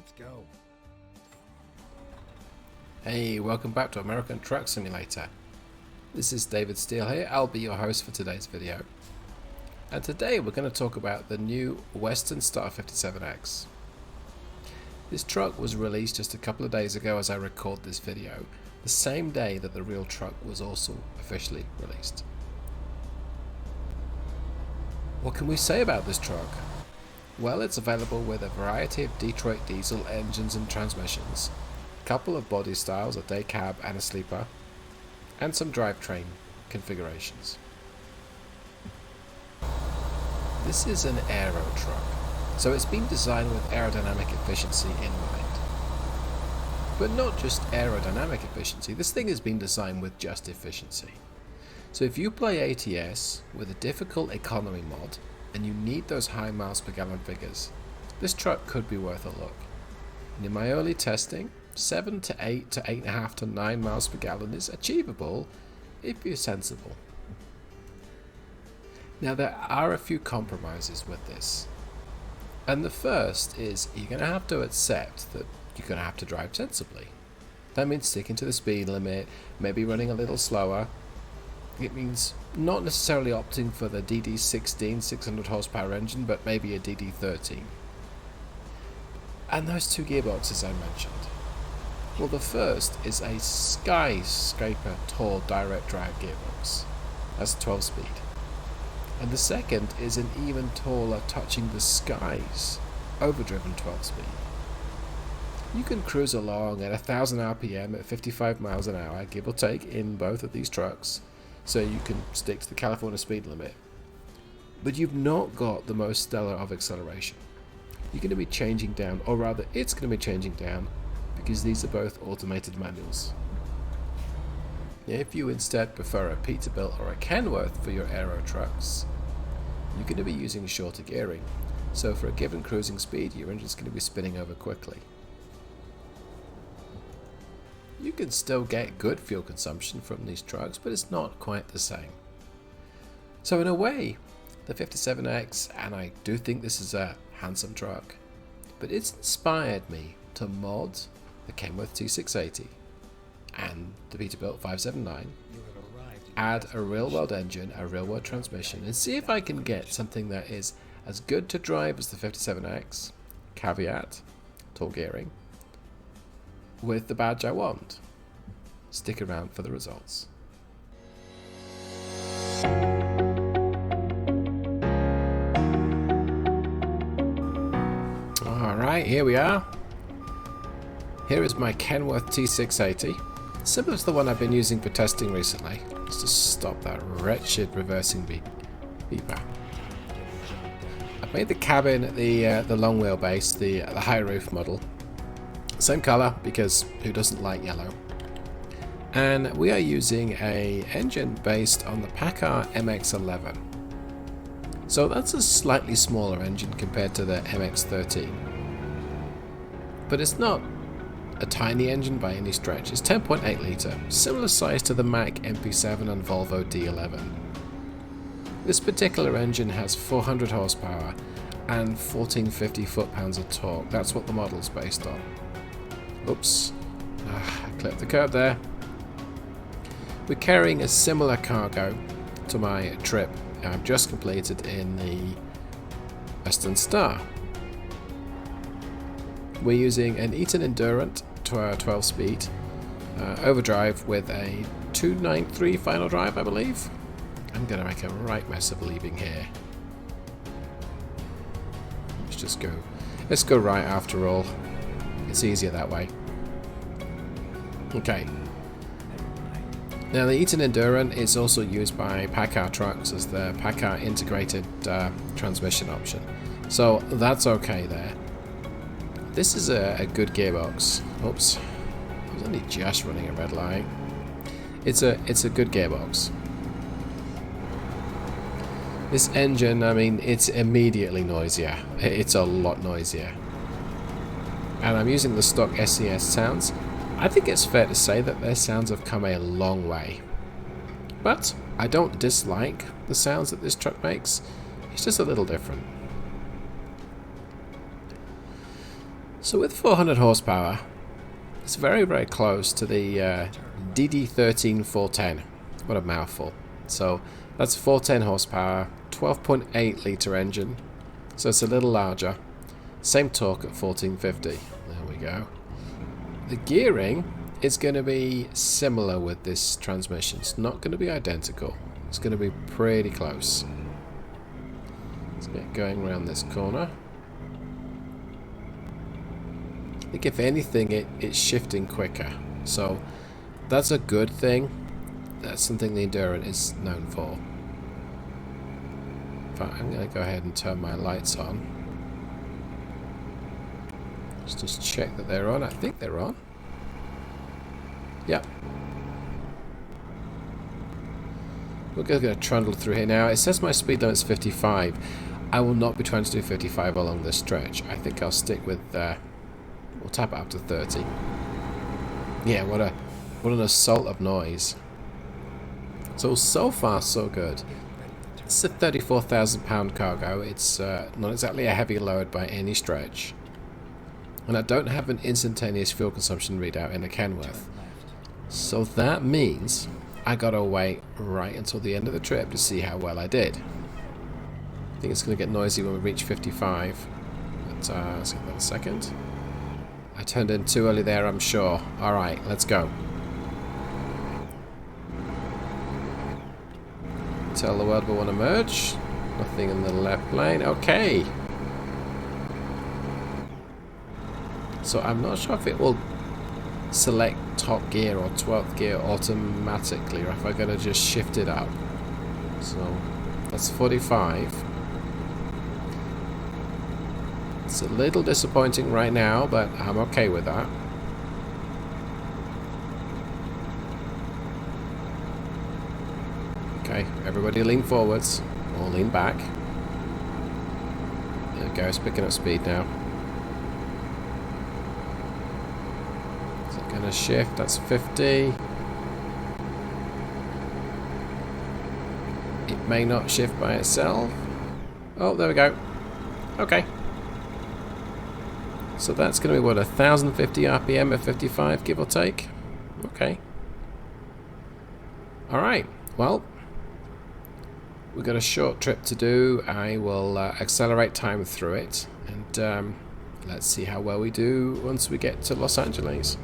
Let's go. Hey, welcome back to American Truck Simulator. This is David Steele here. I'll be your host for today's video. And today we're going to talk about the new Western Star 57X. This truck was released just a couple of days ago as I record this video, the same day that the real truck was also officially released. What can we say about this truck? Well, it's available with a variety of Detroit diesel engines and transmissions, a couple of body styles, a day cab and a sleeper, and some drivetrain configurations. This is an aero truck, so it's been designed with aerodynamic efficiency in mind. But not just aerodynamic efficiency, this thing has been designed with just efficiency. So if you play ATS with a difficult economy mod, and you need those high miles per gallon figures, this truck could be worth a look. And in my early testing, 7 to 8 to 8.5 to 9 miles per gallon is achievable if you're sensible. Now there are a few compromises with this. And the first is you're going to have to accept that you're going to have to drive sensibly. That means sticking to the speed limit, maybe running a little slower. It means not necessarily opting for the DD16 600 horsepower engine, but maybe a DD13. And those two gearboxes I mentioned. Well, the first is a skyscraper-tall direct drive gearbox. That's 12 speed. And the second is an even taller, touching the skies, overdriven 12 speed. You can cruise along at 1000 RPM at 55 miles an hour, give or take, in both of these trucks. So you can stick to the California speed limit. But you've not got the most stellar of acceleration. You're going to be changing down, or rather it's going to be changing down, because these are both automated manuals. If you instead prefer a Peterbilt or a Kenworth for your aero trucks, you're going to be using shorter gearing. So for a given cruising speed, your engine's going to be spinning over quickly. You can still get good fuel consumption from these trucks, but it's not quite the same. So in a way, the 57X, and I do think this is a handsome truck, but it's inspired me to mod the Kenworth T680 and the Peterbilt 579, add a real world engine, a real world transmission, and see if I can get something that is as good to drive as the 57X, caveat, tall gearing, with the badge I want. Stick around for the results. Alright, here we are. Here is my Kenworth T680, similar to the one I've been using for testing recently. Just to stop that wretched reversing beeper. I've made the cabin the long wheelbase, the high roof model. Same color, because who doesn't like yellow? And we are using a engine based on the PACCAR MX-11. So that's a slightly smaller engine compared to the MX-13. But it's not a tiny engine by any stretch. It's 10.8 litre, similar size to the Mack MP7 and Volvo D11. This particular engine has 400 horsepower and 1450 foot-pounds of torque. That's what the model's based on. Oops, I clipped the curb there. We're carrying a similar cargo to my trip I've just completed in the Western Star. We're using an Eaton Endurant 12 speed overdrive with a 293 final drive, I believe. I'm going to make a right mess of leaving here. Let's go right after all. It's easier that way. Okay. Now the Eaton Endurant is also used by PACCAR trucks as the PACCAR integrated transmission option. So that's okay there. This is a good gearbox. Oops. I was only just running a red light. It's a good gearbox. This engine, I mean, it's immediately noisier. It's a lot noisier. And I'm using the stock SCS sounds. I think it's fair to say that their sounds have come a long way. But I don't dislike the sounds that this truck makes. It's just a little different. So with 400 horsepower, it's very, very close to the DD13 410. What a mouthful. So that's 410 horsepower, 12.8 litre engine. So it's a little larger. Same torque at 1450. There we go. The gearing is going to be similar with this transmission. It's not going to be identical. It's going to be pretty close. Let's get going around this corner. I think if anything, it's shifting quicker. So that's a good thing. That's something the Endurant is known for. In fact, I'm going to go ahead and turn my lights on. Just check that they're on. I think they're on. Yep. We're going to trundle through here now. It says my speed limit's 55. I will not be trying to do 55 along this stretch. I think I'll stick with... we'll tap it up to 30. Yeah, what an assault of noise. So far, so good. It's a 34,000 pound cargo. It's not exactly a heavy load by any stretch. And I don't have an instantaneous fuel consumption readout in a Kenworth. So that means I gotta wait right until the end of the trip to see how well I did. I think it's gonna get noisy when we reach 55. But let's give that a second. I turned in too early there, I'm sure. Alright, let's go. Tell the world we want to merge. Nothing in the left lane. Okay. So I'm not sure if it will select top gear or 12th gear automatically, or if I gotta just shift it up. So that's 45. It's a little disappointing right now, but I'm okay with that. Okay, everybody lean forwards, or lean back. There we go, it's picking up speed now. Is it going to shift? That's 50. It may not shift by itself. Oh, there we go. Okay. So that's going to be, what, 1,050 RPM at 55, give or take? Okay. Alright, well, we've got a short trip to do. I will accelerate time through it, and let's see how well we do once we get to Los Angeles.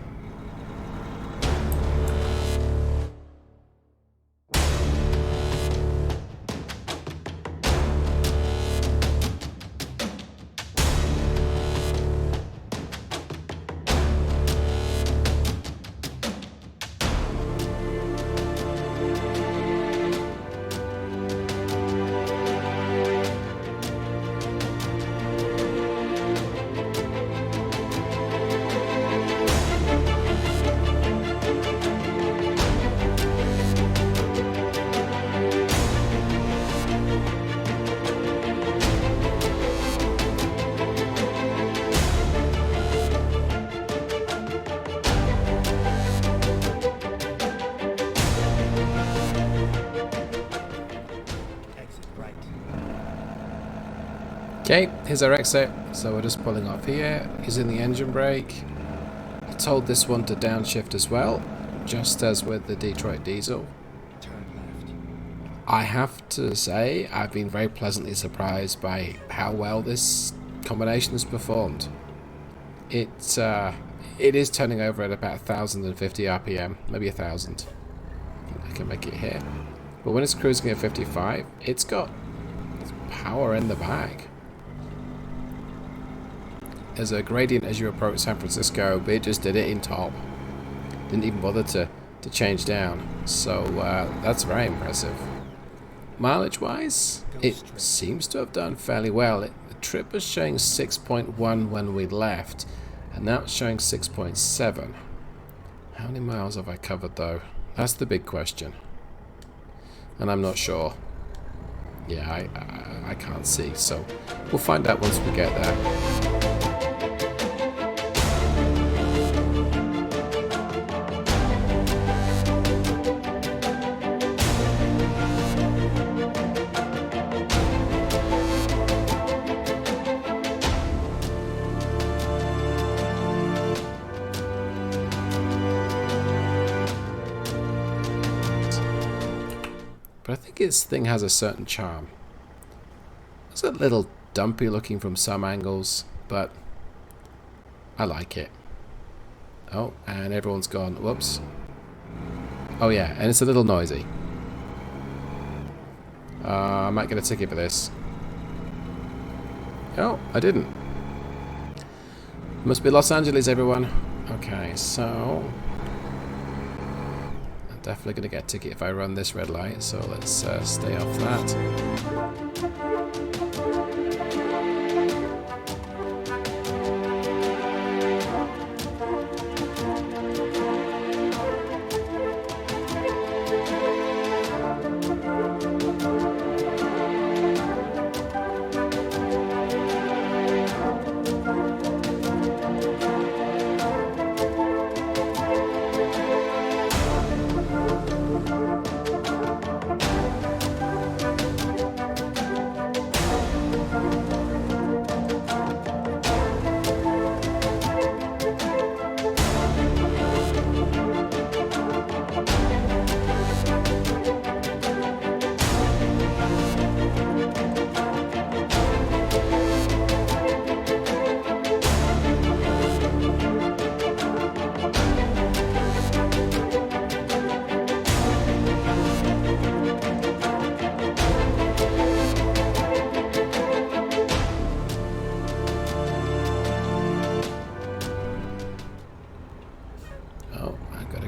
Okay, here's our exit. So we're just pulling off here, using the engine brake. I told this one to downshift as well, just as with the Detroit diesel. I have to say, I've been very pleasantly surprised by how well this combination has performed. It is turning over at about 1,050 RPM, maybe 1,000. I can make it here. But when it's cruising at 55, it's got power in the back. There's a gradient as you approach San Francisco, but it just did it in top. Didn't even bother to change down. So that's very impressive. Mileage wise, it seems to have done fairly well. The trip was showing 6.1 when we left, and now it's showing 6.7. How many miles have I covered though? That's the big question. And I'm not sure. Yeah, I can't see, so we'll find out once we get there. think this thing has a certain charm. It's a little dumpy looking from some angles, but I like it. Oh, and everyone's gone. Whoops. Oh yeah, and it's a little noisy. I might get a ticket for this. Oh, I didn't. Must be Los Angeles, everyone. Okay, so I'm definitely going to get a ticket if I run this red light, so let's stay off that.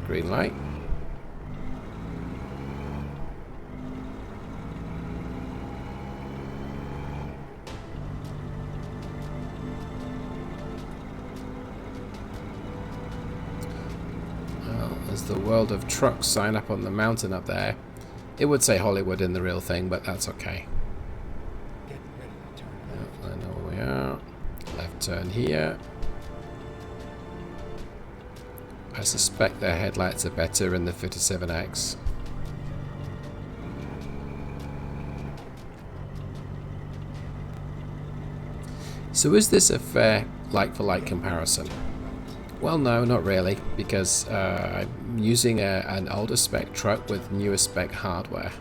Green light. Well, there's the World of Trucks sign up on the mountain up there. It would say Hollywood in the real thing, but that's okay. I know where we are. Left turn here. I suspect their headlights are better in the 57X. So is this a fair like-for-like comparison? Well, no, not really, because I'm using an older spec truck with newer spec hardware.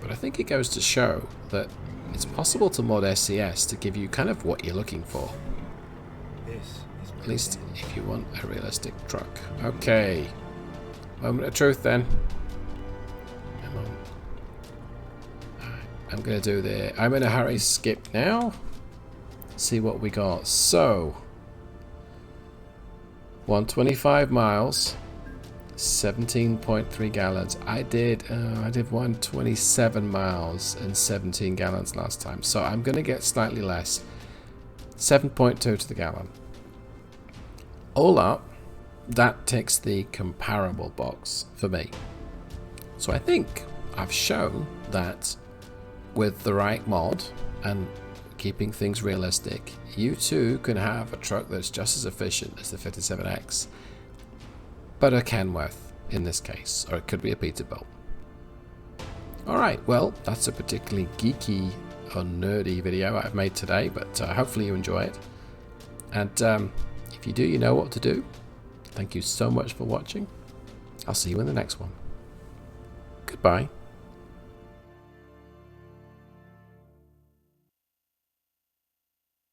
But I think it goes to show that it's possible to mod SCS to give you kind of what you're looking for. At least if you want a realistic truck. Okay. Moment of truth then. Come on. Alright, I'm going to do the I'm in a hurry skip now. See what we got. So 125 miles, 17.3 gallons. I did 127 miles and 17 gallons last time. So I'm going to get slightly less. 7.2 to the gallon. All up, that ticks the comparable box for me. So I think I've shown that with the right mod and keeping things realistic, you too can have a truck that's just as efficient as the 57X, but a Kenworth in this case, or it could be a Peterbilt. Alright, well, that's a particularly geeky or nerdy video I've made today, but hopefully you enjoy it. And if you do, you know what to do. Thank you so much for watching. I'll see you in the next one. Goodbye.